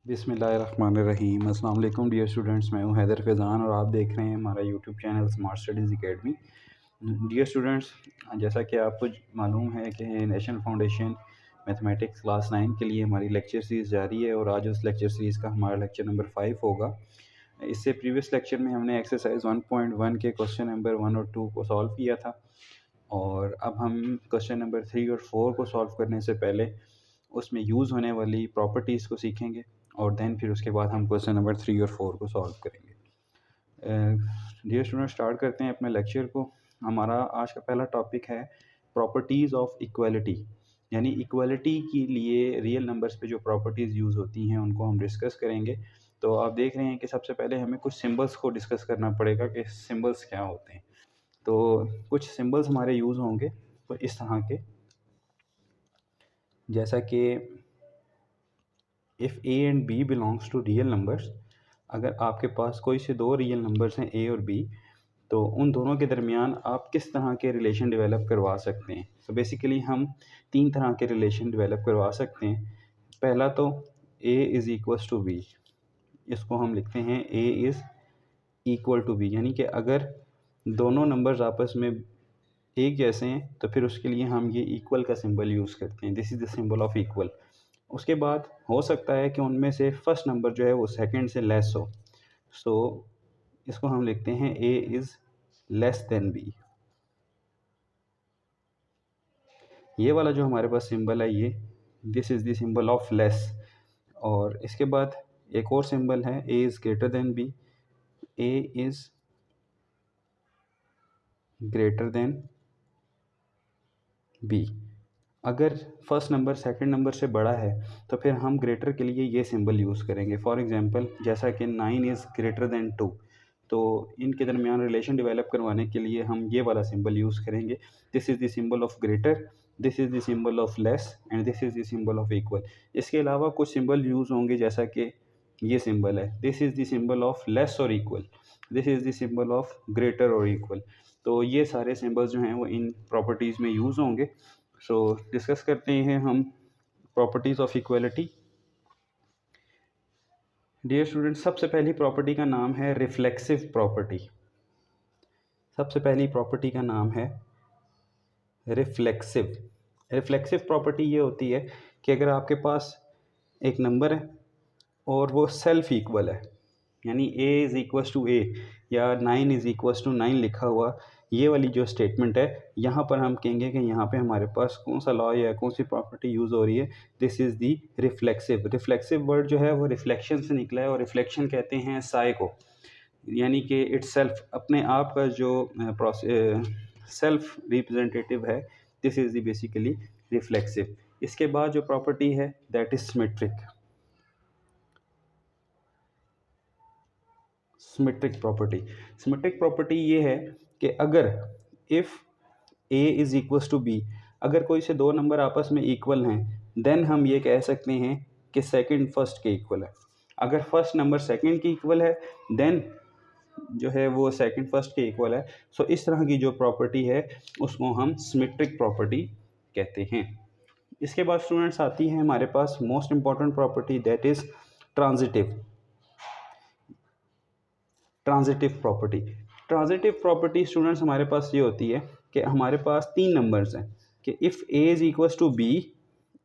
बिस्मिल्लाहिर्रहमानिर्रहीम। अस्सलाम वालेकुम डियर स्टूडेंट्स, मैं हूं हैदर फैज़ान और आप देख रहे हैं हमारा YouTube channel Smart Studies Academy. Dear students, जैसा कि आपको मालूम है कि नेशनल फाउंडेशन मैथमेटिक्स क्लास 9 के लिए हमारी लेक्चर सीरीज़ जारी है और आज उस लेक्चर सीरीज़ का हमारा लेक्चर नंबर 5 होगा। इससे प्रीवियस लेक्चर में हमने एक्सरसाइज 1.1 के क्वेश्चन नंबर 1 और 2 को सॉल्व किया था और अब हम क्वेश्चन नंबर 3 और 4 को सॉल्व करने से पहले उसमें यूज़ होने वाली प्रॉपर्टीज़ को सीखेंगे और देन फिर उसके बाद हम क्वेश्चन नंबर 3 और 4 को सॉल्व करेंगे। डियर स्टूडेंट, स्टार्ट करते हैं अपने लेक्चर को। हमारा आज का पहला टॉपिक है प्रॉपर्टीज़ ऑफ इक्वालिटी, यानी इक्वालिटी के लिए रियल नंबर्स पे जो प्रॉपर्टीज़ यूज़ होती हैं उनको हम डिस्कस करेंगे। तो आप देख रहे हैं कि सबसे पहले हमें कुछ सिंबल्स को डिस्कस करना पड़ेगा कि सिंबल्स क्या होते हैं। तो कुछ सिंबल्स हमारे यूज़ होंगे तो इस तरह के, जैसा कि if A and B belongs to real numbers, अगर आपके पास कोई से दो रियल नंबर्स हैं ए और बी, तो उन दोनों के दरमियान आप किस तरह के रिलेशन डेवलप करवा सकते हैं। तो बेसिकली हम तीन तरह के रिलेशन डेवलप करवा सकते हैं। पहला तो A is equals to B, इसको हम लिखते हैं A is equal to B, यानी कि अगर दोनों नंबर्स आपस में एक जैसे हैं तो फिर उसके लिए हम ये इक्वल का सिंबल यूज़ करते हैं। This is the symbol of equal. उसके बाद हो सकता है कि उनमें से फर्स्ट नंबर जो है वो सेकंड से लेस हो, सो इसको हम लिखते हैं A is less than B. ये वाला जो हमारे पास सिंबल है ये this is the symbol of less. और इसके बाद एक और सिंबल है A is greater than B. A is greater than B. अगर फर्स्ट नंबर सेकंड नंबर से बड़ा है तो फिर हम ग्रेटर के लिए ये सिंबल यूज़ करेंगे। फॉर एग्जांपल जैसा कि 9 इज़ ग्रेटर देन 2, तो इनके दरमियान रिलेशन डेवलप करवाने के लिए हम ये वाला सिंबल यूज़ करेंगे। This is the symbol of greater, this is the symbol of less and this is the symbol of equal. इसके अलावा कुछ सिंबल यूज़ होंगे, जैसा कि ये सिंबल है, this is the symbol of less और equal, this is the symbol of greater और इक्वल। तो ये सारे सिंबल्स जो हैं वो इन प्रॉपर्टीज़ में यूज़ होंगे। सो डिस्कस करते हैं हम properties of equality. Dear student, सबसे पहली प्रॉपर्टी का नाम है रिफ्लेक्सिव प्रॉपर्टी। सबसे पहली प्रॉपर्टी का नाम है रिफ्लेक्सिव। रिफ्लेक्सिव प्रॉपर्टी ये होती है कि अगर आपके पास एक नंबर है और वो सेल्फ इक्वल है, यानी a is equals to a या 9 इज़ इक्वल्स टू 9 लिखा हुआ, ये वाली जो स्टेटमेंट है, यहाँ पर हम कहेंगे कि यहाँ पे हमारे पास कौन सा लॉ या कौन सी प्रॉपर्टी यूज़ हो रही है। This is the reflexive. Reflexive word जो है वो रिफ्लेक्शन से निकला है और रिफ्लेक्शन कहते हैं साय को, यानी कि इट्सेल्फ, अपने आप का जो सेल्फ रिप्रेजेंटेटिव है, this is the basically reflexive. इसके बाद जो प्रॉपर्टी है that is symmetric. Symmetric property, symmetric property ये है कि अगर if A is equals to B, अगर कोई से दो नंबर आपस में इक्वल हैं, देन हम ये कह सकते हैं कि सेकंड फर्स्ट के इक्वल है। अगर फर्स्ट नंबर सेकंड के इक्वल है देन जो है वो सेकंड फर्स्ट के इक्वल है। सो इस तरह की जो प्रॉपर्टी है उसको हम सिमेट्रिक प्रॉपर्टी कहते हैं। इसके बाद स्टूडेंट्स आती है हमारे पास most important property, that is transitive. Transitive property, transitive property students हमारे पास ये होती है कि हमारे पास तीन नंबर्स हैं कि if A is equals to B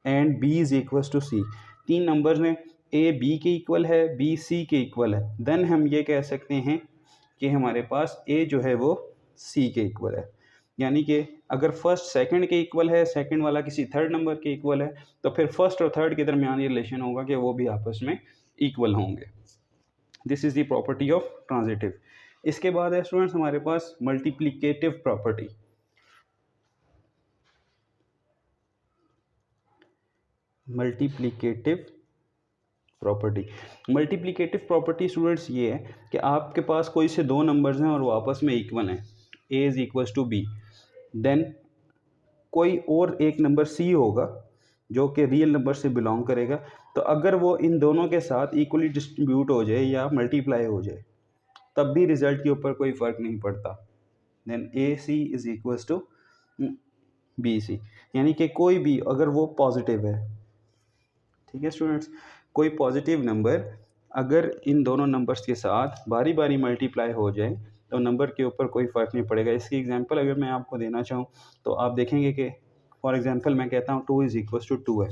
and B is equals to C. तीन नंबर्स में ए बी के इक्वल है, बी सी के इक्वल है, देन हम ये कह सकते हैं कि हमारे पास ए जो है वो सी के इक्वल है। यानी कि अगर फर्स्ट सेकंड के इक्वल है, सेकंड वाला किसी थर्ड नंबर के इक्वल है, तो फिर फर्स्ट और थर्ड के दरमियान ये रिलेशन होगा कि वो भी आपस में इक्वल होंगे। This is the property of transitive. इसके बाद है स्टूडेंट्स हमारे पास multiplicative property. Multiplicative property, multiplicative property students ये है कि आपके पास कोई से दो नंबर्स हैं और वो आपस में इक्वल हैं, A is equals to B, then कोई और एक नंबर सी होगा जो कि रियल नंबर से बिलोंग करेगा। तो अगर वो इन दोनों के साथ इक्वली डिस्ट्रीब्यूट हो जाए या मल्टीप्लाई हो जाए, तब भी रिजल्ट के ऊपर कोई फ़र्क नहीं पड़ता। Then A C is equals to B C, यानी कि कोई भी अगर वो पॉजिटिव है, ठीक है स्टूडेंट्स, कोई पॉजिटिव नंबर अगर इन दोनों नंबर्स के साथ बारी बारी मल्टीप्लाई हो जाए तो नंबर के ऊपर कोई फ़र्क नहीं पड़ेगा। इसकी एग्जांपल अगर मैं आपको देना चाहूँ तो आप देखेंगे कि फॉर एग्जांपल मैं कहता हूँ 2 इज़ इक्वल्स टू 2 है,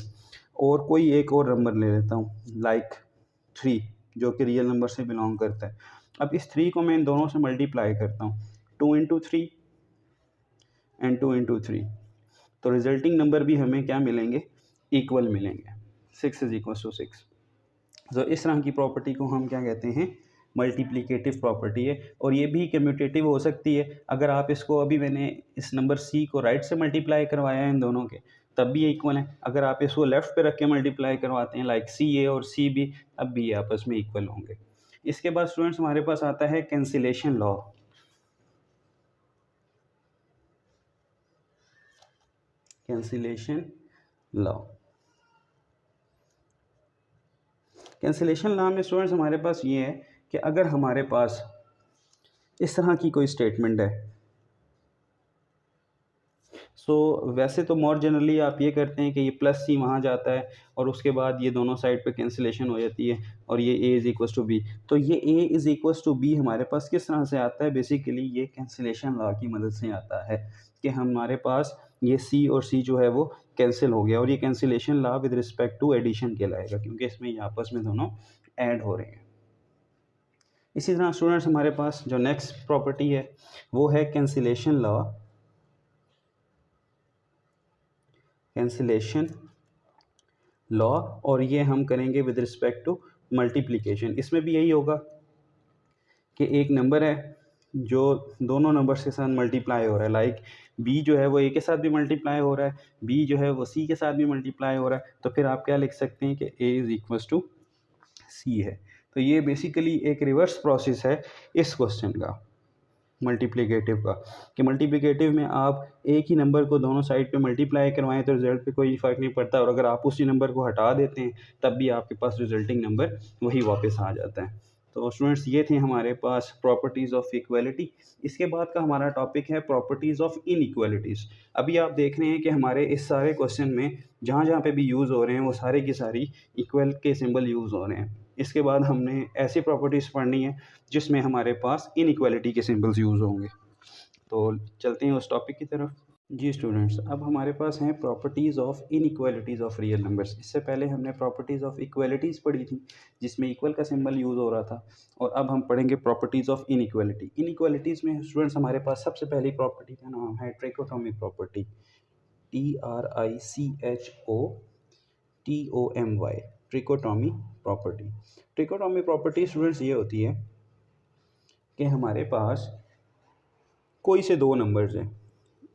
और कोई एक और नंबर ले लेता हूँ लाइक 3, जो कि रियल नंबर से बिलोंग करता है। अब इस 3 को मैं इन दोनों से मल्टीप्लाई करता हूँ, 2 इंटू 3 एंड 2 इंटू 3, तो रिजल्टिंग नंबर भी हमें क्या मिलेंगे, इक्वल मिलेंगे। 6 इज इक्वल टू 6। तो इस तरह की प्रॉपर्टी को हम क्या कहते हैं, मल्टीप्लिकेटिव प्रॉपर्टी है। और ये भी कम्यूटेटिव हो सकती है। अगर आप इसको, अभी मैंने इस नंबर सी को राइट से मल्टीप्लाई करवाया है इन दोनों के, तब भी ये इक्वल है। अगर आप इसको लेफ़्ट पे रख के मल्टीप्लाई करवाते हैं लाइक सी ए और सी बी, तब भी ये आपस में इक्वल होंगे। इसके बाद स्टूडेंट्स हमारे पास आता है cancellation law. Cancellation law, cancellation law में स्टूडेंट्स हमारे पास ये है कि अगर हमारे पास इस तरह की कोई स्टेटमेंट है, वैसे तो मोर जनरली आप ये करते हैं कि ये प्लस सी वहाँ जाता है और उसके बाद ये दोनों साइड पे कैंसिलेशन हो जाती है और ये A is equals to B. तो ये A is equals to B हमारे पास किस तरह से आता है, बेसिकली ये कैंसिलेशन लॉ की मदद से आता है कि हमारे पास ये सी और सी जो है वो कैंसिल हो गया, और ये cancellation law with respect to addition कहलाएगा क्योंकि इसमें ये आपस में दोनों ऐड हो रहे हैं। इसी तरह स्टूडेंट्स हमारे पास जो नेक्स्ट प्रॉपर्टी है वो है कैंसिलेशन लॉ। कैंसिलेशन लॉ, और ये हम करेंगे विद रिस्पेक्ट टू मल्टीप्लिकेशन। इसमें भी यही होगा कि एक नंबर है जो दोनों नंबर्स के साथ मल्टीप्लाई हो रहा है, लाइक बी जो है वो ए के साथ भी मल्टीप्लाई हो रहा है, बी जो है वो सी के साथ भी मल्टीप्लाई हो रहा है, तो फिर आप क्या लिख सकते हैं कि ए इज़ इक्वल्स टू सी है। तो ये बेसिकली एक रिवर्स प्रोसेस है इस क्वेश्चन का, मल्टीप्लिकेटिव का, कि मल्टीप्लिकेटिव में आप एक ही नंबर को दोनों साइड पे मल्टीप्लाई करवाएं तो रिजल्ट पे कोई फ़र्क नहीं पड़ता, और अगर आप उसी नंबर को हटा देते हैं तब भी आपके पास रिजल्टिंग नंबर वही वापस आ जाता है। तो स्टूडेंट्स ये थे हमारे पास प्रॉपर्टीज़ ऑफ इक्वालिटी। इसके बाद का हमारा टॉपिक है प्रॉपर्टीज़ ऑफ इनइक्वालिटीज़। अभी आप देख रहे हैं कि हमारे इस सारे क्वेश्चन में जहाँ जहाँ पे भी यूज़ हो रहे हैं वो सारे की सारी इक्वल के सिंबल यूज़ हो रहे हैं। इसके बाद हमने ऐसी प्रॉपर्टीज़ पढ़नी है जिसमें हमारे पास इनइक्वालिटी के सिंबल्स यूज़ होंगे। तो चलते हैं उस टॉपिक की तरफ। जी स्टूडेंट्स, अब हमारे पास हैं properties of inequalities of real numbers. इससे पहले हमने प्रॉपर्टीज़ ऑफ इक्वालिटीज़ पढ़ी थी जिसमें इक्वल का सिंबल यूज़ हो रहा था, और अब हम पढ़ेंगे प्रॉपर्टीज़ ऑफ इनइक्वालिटी। इनइक्वालिटीज़ में स्टूडेंट्स हमारे पास सबसे पहली प्रॉपर्टी का नाम है trichotomy property, TRICOTOMY, trichotomy property. Trichotomy property students ये होती है कि हमारे पास कोई से दो नंबर्स हैं,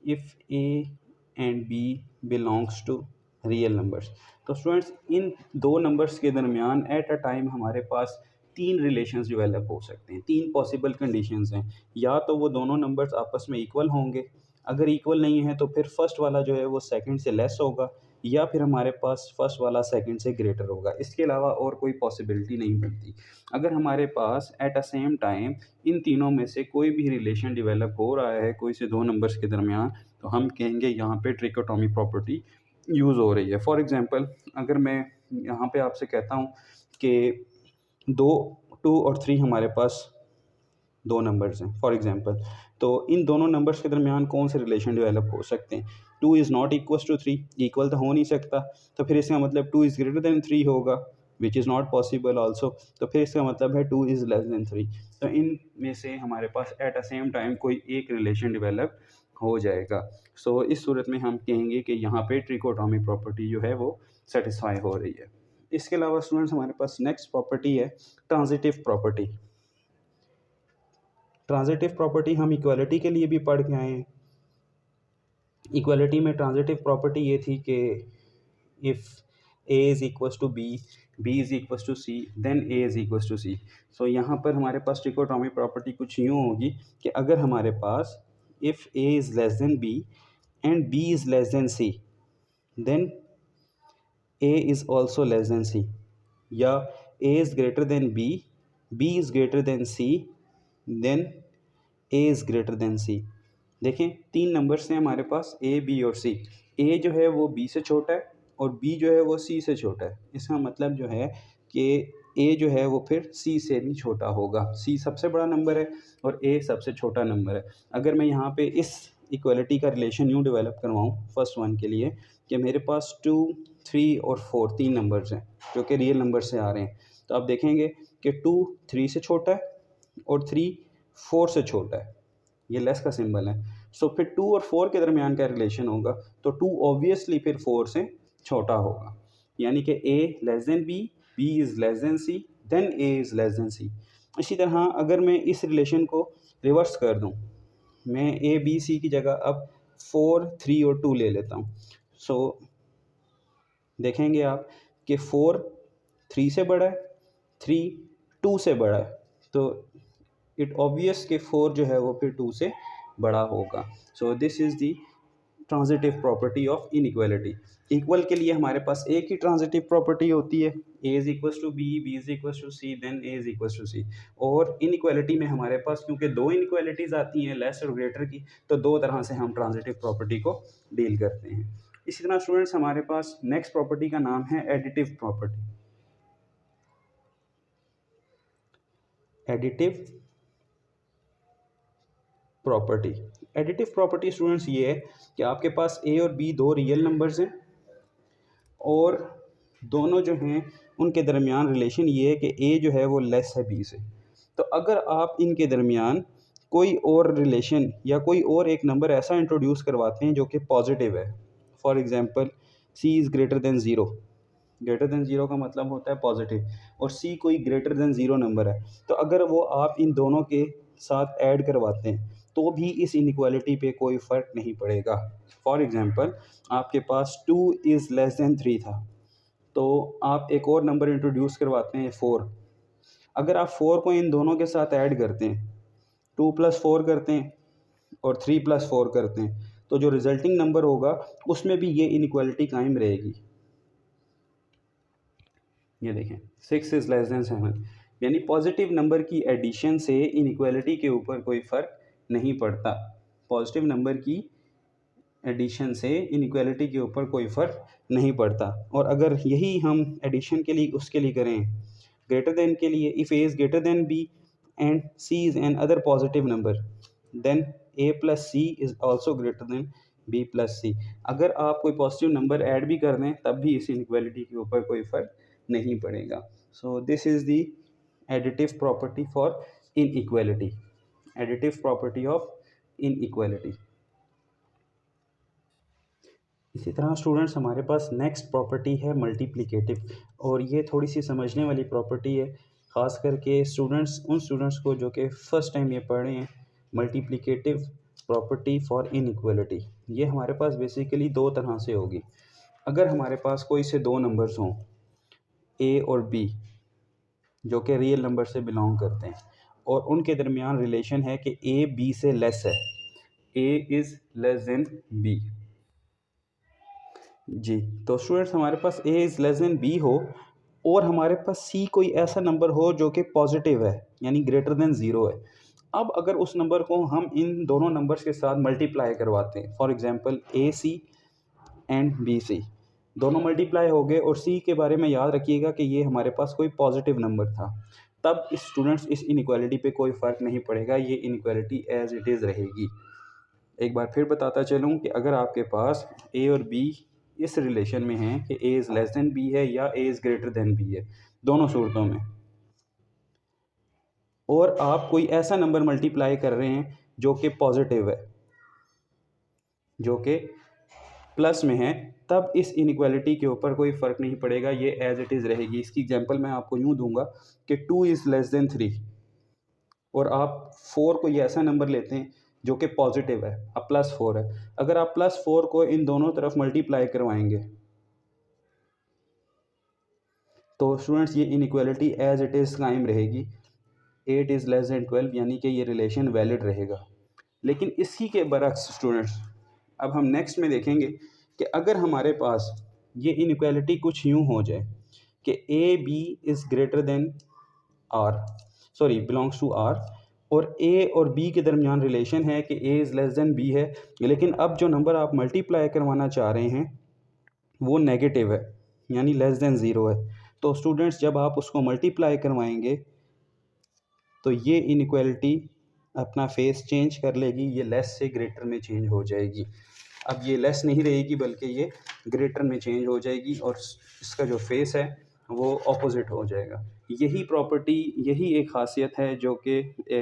if A and B belongs to real numbers. तो स्टूडेंट्स इन दो नंबर्स के दरमियान एट अ टाइम हमारे पास तीन रिलेशंस डेवलप हो सकते हैं, तीन पॉसिबल कंडीशंस हैं। या तो वो दोनों नंबर्स आपस में इक्वल होंगे, अगर इक्वल नहीं है तो फिर फर्स्ट वाला जो है वो सेकंड से लेस होगा, या फिर हमारे पास फर्स्ट वाला सेकंड से ग्रेटर होगा। इसके अलावा और कोई पॉसिबिलिटी नहीं बनती। अगर हमारे पास एट अ सेम टाइम इन तीनों में से कोई भी रिलेशन डेवलप हो रहा है कोई से दो नंबर्स के दरमियान, तो हम कहेंगे यहाँ पे ट्रिकोटोमी प्रॉपर्टी यूज़ हो रही है। फॉर एग्जांपल अगर मैं यहाँ पे आपसे कहता हूँ कि 2 और 3 हमारे पास दो नंबर्स हैं फॉर एग्जांपल, तो इन दोनों नंबर्स के दरमियान कौन से रिलेशन डेवलप हो सकते हैं। 2 is not equals to 3, equal तो हो नहीं सकता, तो फिर इसका मतलब 2 इज़ ग्रेटर देन 3 होगा, which is not possible also, तो फिर इसका मतलब है 2 इज़ लेस देन 3। तो इन में से हमारे पास एट अ सेम टाइम कोई एक रिलेशन डेवलप हो जाएगा। सो इस सूरत में हम कहेंगे कि यहाँ पे ट्रिकोटोमी प्रॉपर्टी जो है वो सेटिस्फाई हो रही है। इसके अलावा स्टूडेंट्स हमारे पास नेक्स्ट प्रॉपर्टी है ट्रांजिटिव प्रॉपर्टी। ट्रांजिटिव प्रॉपर्टी हम इक्वालिटी के लिए भी पढ़ के आए हैं। इक्वालिटी में ट्रांजिटिव प्रॉपर्टी ये थी कि if A is equals to B, B is equals to C, then A is equals to C. So यहाँ पर हमारे पास ट्रिकोटोमी प्रॉपर्टी कुछ यूँ होगी कि अगर हमारे पास if A is less than B and B is less than C, then A is also less than C, या A is greater than B is greater than C, then A is greater than C. देखें तीन numbers हैं हमारे पास ए, B और सी। ए जो है वो बी से छोटा है और बी जो है वो सी से छोटा है। इसका मतलब जो है कि ए जो है वो फिर सी से भी छोटा होगा। सी सबसे बड़ा नंबर है और ए सबसे छोटा नंबर है। अगर मैं यहाँ पे इस इक्वलिटी का रिलेशन यूँ डेवलप करवाऊँ फर्स्ट वन के लिए कि मेरे पास 2, 3 और 4 तीन नंबर्स हैं जो कि रियल नंबर से आ रहे हैं, तो आप देखेंगे कि 2 3 से छोटा है और 3 4 से छोटा है, ये लेस का सिंबल है। सो फिर 2 और 4 के दरमियान का रिलेशन होगा, तो 2 ऑब्वियसली फिर 4 से छोटा होगा, यानी कि a less than b, b is less than c, then a is less than c। इसी तरह अगर मैं इस रिलेशन को रिवर्स कर दूं, मैं a b c की जगह अब 4 3 और 2 ले लेता हूं। सो देखेंगे आप कि 4 3 से बड़ा है, 3 2 से बड़ा है, तो इट ऑब्वियस कि 4 जो है वो फिर 2 से बड़ा होगा। So this is the transitive property of inequality. Equal के लिए हमारे पास एक ही ट्रांजिटिव प्रॉपर्टी होती है, A is equals to B, B is equals to C, then A is equals to C. और इनइक्वालिटी में हमारे पास क्योंकि दो इनइक्वालिटीज़ आती हैं लेस और ग्रेटर की, तो दो तरह से हम ट्रांजिटिव प्रॉपर्टी को डील करते हैं। इसी तरह स्टूडेंट्स हमारे पास नेक्स्ट प्रॉपर्टी का नाम है additive property. Additive property, additive property students ये है कि आपके पास ए और बी दो रियल नंबर्स हैं और दोनों जो हैं उनके दरमियान रिलेशन ये है कि ए जो है वो लेस है बी से। तो अगर आप इनके दरमियान कोई और रिलेशन या कोई और एक नंबर ऐसा इंट्रोड्यूस करवाते हैं जो कि पॉजिटिव है, for example C is greater than zero, greater than zero का मतलब होता है पॉजिटिव, और सी कोई ग्रेटर देन ज़ीरो नंबर है, तो अगर वो आप इन दोनों के साथ ऐड करवाते हैं तो भी इस इनइक्वालिटी पे कोई फ़र्क नहीं पड़ेगा। फॉर एग्जांपल आपके पास 2 इज़ लेस देन 3 था, तो आप एक और नंबर इंट्रोड्यूस करवाते हैं 4। अगर आप 4 को इन दोनों के साथ ऐड करते हैं, 2 + 4 करते हैं और 3 + 4 करते हैं, तो जो रिजल्टिंग नंबर होगा उसमें भी ये इनइक्वालिटी कायम रहेगी। ये देखें 6 इज़ लेस देन 7, यानी पॉजिटिव नंबर की एडिशन से इनइक्वालिटी के ऊपर कोई फ़र्क नहीं पड़ता। पॉजिटिव नंबर की एडिशन से इनइक्वालिटी के ऊपर कोई फ़र्क नहीं पड़ता। और अगर यही हम एडिशन के लिए उसके लिए करें ग्रेटर देन के लिए, if A is greater than B and C is another positive number, then a + c is also greater than b + c। अगर आप कोई पॉजिटिव नंबर ऐड भी कर दें तब भी इस इनइक्वालिटी के ऊपर कोई फ़र्क नहीं पड़ेगा। So this is the additive property for inequality, additive property of inequality. इसी तरह स्टूडेंट्स हमारे पास नेक्स्ट प्रॉपर्टी है मल्टीप्लिकेटिव, और ये थोड़ी सी समझने वाली प्रॉपर्टी है, ख़ास करके उन स्टूडेंट्स को जो कि फ़र्स्ट टाइम ये पढ़ रहे हैं। मल्टीप्लिकेटिव प्रॉपर्टी फॉर इनइक्वालिटी, ये हमारे पास बेसिकली दो तरह से होगी। अगर हमारे पास कोई से दो नंबर्स हों ए और बी जो कि रियल नंबर से बिलोंग करते हैं और उनके दरमियान रिलेशन है कि ए बी से लेस है, A is less than B. जी, तो स्टूडेंट्स हमारे पास A is less than B हो और हमारे पास सी कोई ऐसा नंबर हो जो कि पॉजिटिव है, यानी ग्रेटर देन ज़ीरो है। अब अगर उस नंबर को हम इन दोनों नंबर्स के साथ मल्टीप्लाई करवाते हैं, for example A C and B C, दोनों मल्टीप्लाई हो गए और सी के बारे में याद रखिएगा कि ये हमारे पास कोई पॉजिटिव नंबर था, तब इस स्टूडेंट्स इस इनइक्वालिटी पे कोई फ़र्क नहीं पड़ेगा, ये इनइक्वालिटी एज़ इट इज़ रहेगी। एक बार फिर बताता चलूँ कि अगर आपके पास ए और बी इस रिलेशन में हैं कि A is less than B है या A is greater than B है, दोनों सूरतों में, और आप कोई ऐसा नंबर मल्टीप्लाई कर रहे हैं जो कि पॉजिटिव है, जो कि प्लस में है, तब इस इनइक्वालिटी के ऊपर कोई फ़र्क नहीं पड़ेगा, ये एज़ इट इज़ रहेगी। इसकी एग्जांपल मैं आपको यूँ दूंगा कि 2 इज़ लेस देन 3 और आप 4 कोई ऐसा नंबर लेते हैं जो कि पॉजिटिव है, अब +4 है। अगर आप +4 को इन दोनों तरफ मल्टीप्लाई करवाएंगे तो स्टूडेंट्स ये इनइक्वालिटी एज़ इट इज़ कायम रहेगी, 8 इज़ लेस देन 12, यानी कि ये रिलेशन वैलिड रहेगा। लेकिन इसी के बरक्स स्टूडेंट्स अब हम नेक्स्ट में देखेंगे कि अगर हमारे पास ये इनइक्वालिटी कुछ यूँ हो जाए कि A B is greater than R, sorry belongs to R, और ए और बी के दरमियान रिलेशन है कि A is less than B है, लेकिन अब जो नंबर आप मल्टीप्लाई करवाना चाह रहे हैं वो नेगेटिव है, यानी लेस देन ज़ीरो है, तो स्टूडेंट्स जब आप उसको मल्टीप्लाई करवाएंगे तो ये इनइक्वालिटी अपना फेस चेंज कर लेगी, ये लेस से ग्रेटर में चेंज हो जाएगी। अब ये लेस नहीं रहेगी बल्कि ये ग्रेटर में चेंज हो जाएगी और इसका जो फेस है वो ऑपोजिट हो जाएगा। यही प्रॉपर्टी, यही एक ख़ासियत है जो कि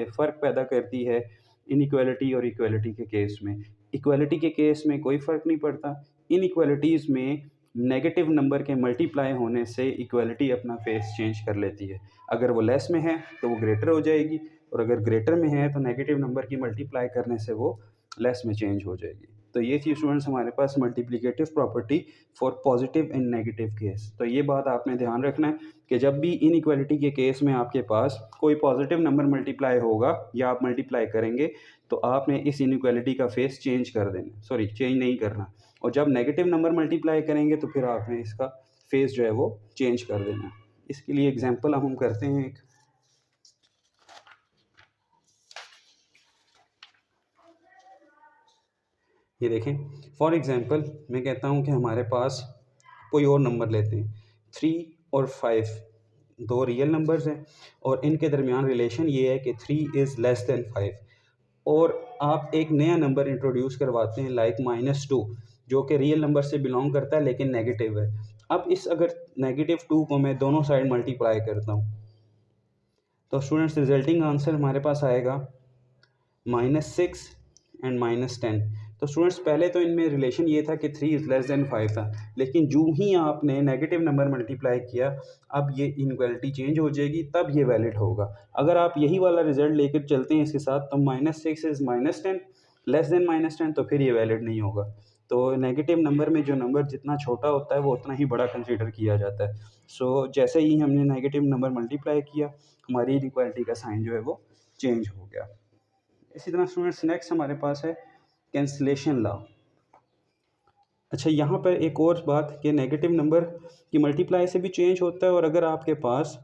फ़र्क पैदा करती है इनइक्वालिटी और इक्वालिटी के केस में। इक्वालिटी के केस में कोई फ़र्क नहीं पड़ता, इनइक्वालिटीज़ में नेगेटिव नंबर के मल्टीप्लाई होने से इक्वालिटी अपना फेस चेंज कर लेती है। अगर वो लेस में है तो वो ग्रेटर हो जाएगी, और अगर ग्रेटर में है तो नेगेटिव नंबर की मल्टीप्लाई करने से वो लेस में चेंज हो जाएगी। तो ये थी स्टूडेंट्स हमारे पास multiplicative property for positive and negative case. तो ये बात आपने ध्यान रखना है कि जब भी इनइक्वालिटी के केस में आपके पास कोई पॉजिटिव नंबर मल्टीप्लाई होगा या आप मल्टीप्लाई करेंगे तो आपने इस इनइक्वालिटी का फेस चेंज कर देना, सॉरी चेंज नहीं करना। और जब नेगेटिव नंबर मल्टीप्लाई करेंगे तो फिर आपने इसका फेस जो है वो चेंज कर देना। इसके लिए एग्जांपल हम करते हैं एक। ये देखें, फॉर एग्जांपल मैं कहता हूँ कि हमारे पास कोई और नंबर लेते हैं, 3 और 5 दो रियल नंबर्स हैं और इनके दरमियान रिलेशन ये है कि 3 इज़ लेस देन 5, और आप एक नया नंबर इंट्रोड्यूस करवाते हैं लाइक -2 जो कि रियल नंबर से बिलोंग करता है लेकिन नेगेटिव है। अब इस अगर -2 को मैं दोनों साइड मल्टीप्लाई करता हूँ तो स्टूडेंट्स रिजल्टिंग आंसर हमारे पास आएगा -6 एंड -10। तो स्टूडेंट्स पहले तो इनमें रिलेशन ये था कि 3 इज़ लेस देन 5 था, लेकिन जो ही आपने नेगेटिव नंबर मल्टीप्लाई किया अब ये इनइक्वालिटी चेंज हो जाएगी, तब ये वैलिड होगा। अगर आप यही वाला रिजल्ट लेकर चलते हैं इसके साथ तो -6 इज़ -10 लेस देन -10, तो फिर ये वैलिड नहीं होगा। तो नेगेटिव नंबर में जो नंबर जितना छोटा होता है वो उतना ही बड़ा कंसीडर किया जाता है। सो जैसे ही हमने नेगेटिव नंबर मल्टीप्लाई किया हमारी इनइक्वालिटी का साइन जो है वो चेंज हो गया। इसी तरह स्टूडेंट्स नेक्स्ट हमारे पास है कैंसिलेशन लॉ। अच्छा, यहाँ पर एक और बात कि नेगेटिव नंबर की मल्टीप्लाई से भी चेंज होता है, और अगर आपके पास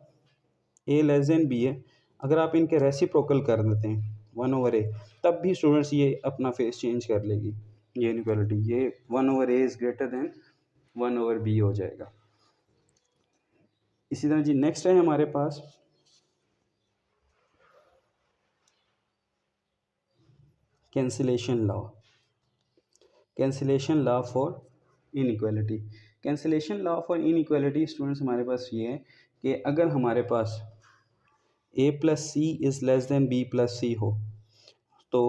a लेस देन b है, अगर आप इनके रेसिप्रोकल कर देते हैं 1/a, तब भी स्टूडेंट्स ये अपना फेस चेंज कर लेगी। ये इनइक्वालिटी, ये 1/a is greater then 1/b हो जाएगा। इसी तरह जी नेक्स्ट है हमारे पास cancellation law. Cancellation law for inequality. Cancellation law for inequality students हमारे पास ये है कि अगर हमारे पास a plus C is less than b plus C हो तो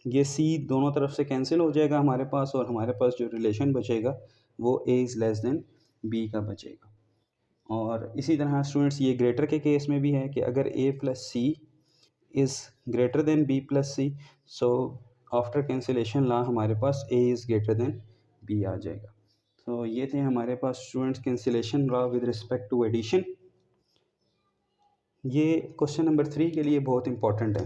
ये c दोनों तरफ से कैंसिल हो जाएगा हमारे पास, और हमारे पास जो रिलेशन बचेगा वो a is less than b का बचेगा। और इसी तरह स्टूडेंट्स ये ग्रेटर के केस में भी है कि अगर a plus C is greater than b plus C, so after cancellation law हमारे पास a is greater than b आ जाएगा। तो ये थे हमारे पास students cancellation law with respect to addition. ये क्वेश्चन नंबर 3 के लिए बहुत इंपॉर्टेंट है।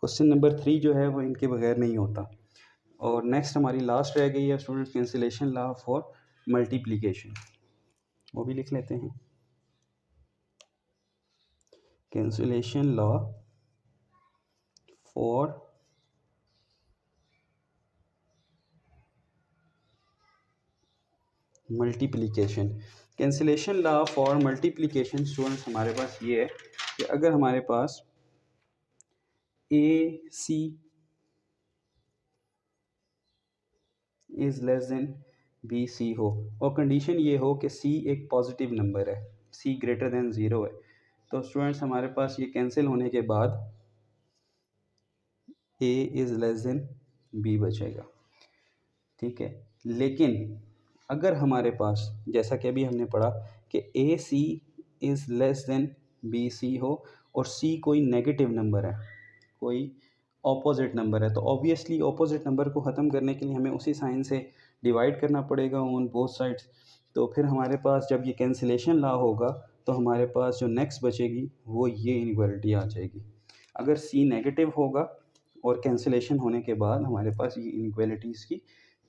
क्वेश्चन नंबर 3 जो है वो इनके बगैर नहीं होता। और नेक्स्ट हमारी लास्ट रह गई है students cancellation law for multiplication, वो भी लिख लेते हैं। Cancellation law for multiplication. Cancellation law for multiplication students हमारे पास ये है कि अगर हमारे पास A C is less than B C हो और कंडीशन ये हो कि सी एक पॉजिटिव नंबर है, सी ग्रेटर देन 0 है, तो स्टूडेंट्स हमारे पास ये कैंसिल होने के बाद A is less than B बचेगा। ठीक है, लेकिन अगर हमारे पास जैसा कि अभी हमने पढ़ा कि A C is less than B C हो और सी कोई नेगेटिव नंबर है, कोई ऑपोजिट नंबर है, तो ऑब्वियसली ऑपोजिट नंबर को ख़त्म करने के लिए हमें उसी साइन से डिवाइड करना पड़ेगा ऑन बोथ साइड्स। तो फिर हमारे पास जब ये कैंसिलेशन लॉ होगा तो हमारे पास जो नेक्स्ट बचेगी वो ये इनइक्वालिटी आ जाएगी। अगर सी नेगेटिव होगा और कैंसिलेशन होने के बाद हमारे पास ये इनइक्वालिटीज़ की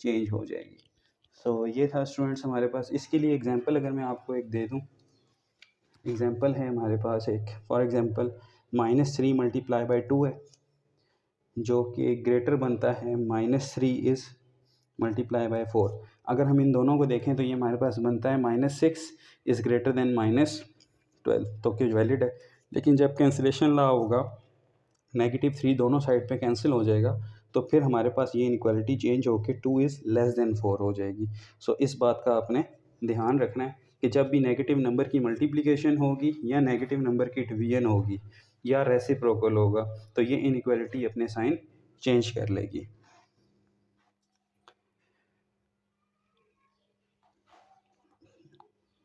चेंज हो जाएगी। सो ये था स्टूडेंट्स हमारे पास। इसके लिए एग्जांपल अगर मैं आपको एक दे दूं, एग्जांपल है हमारे पास एक, फॉर एग्जांपल -3 मल्टीप्लाई बाई 2 है जो कि ग्रेटर बनता है -3 इज़ मल्टीप्लाई बाई 4। अगर हम इन दोनों को देखें तो ये हमारे पास बनता है -6 इज़ ग्रेटर देन -12, तो क्यों वैलिड है। लेकिन जब कैंसिलेशन लॉ होगा, -3 दोनों साइड पे कैंसिल हो जाएगा, तो फिर हमारे पास ये इनक्वालिटी चेंज होकर 2 इज़ लेस देन 4 हो जाएगी। सो इस बात का आपने ध्यान रखना है कि जब भी नेगेटिव नंबर की मल्टीप्लिकेशन होगी या नेगेटिव नंबर की डिवीजन होगी या रेसिप्रोकल होगा, तो ये इनक्वालिटी अपने साइन चेंज कर लेगी।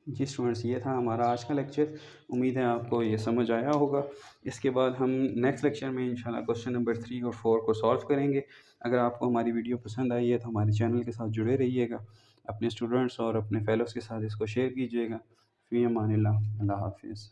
जी स्टूडेंट्स, ये था हमारा आज का लेक्चर। उम्मीद है आपको ये समझ आया होगा। इसके बाद हम नेक्स्ट लेक्चर में इंशाल्लाह क्वेश्चन नंबर 3 और 4 को सॉल्व करेंगे। अगर आपको हमारी वीडियो पसंद आई है तो हमारे चैनल के साथ जुड़े रहिएगा, अपने स्टूडेंट्स और अपने फेलोज़ के साथ इसको शेयर कीजिएगा। फ़ी अमानिल्लाह, अल्लाह हाफ़िज़।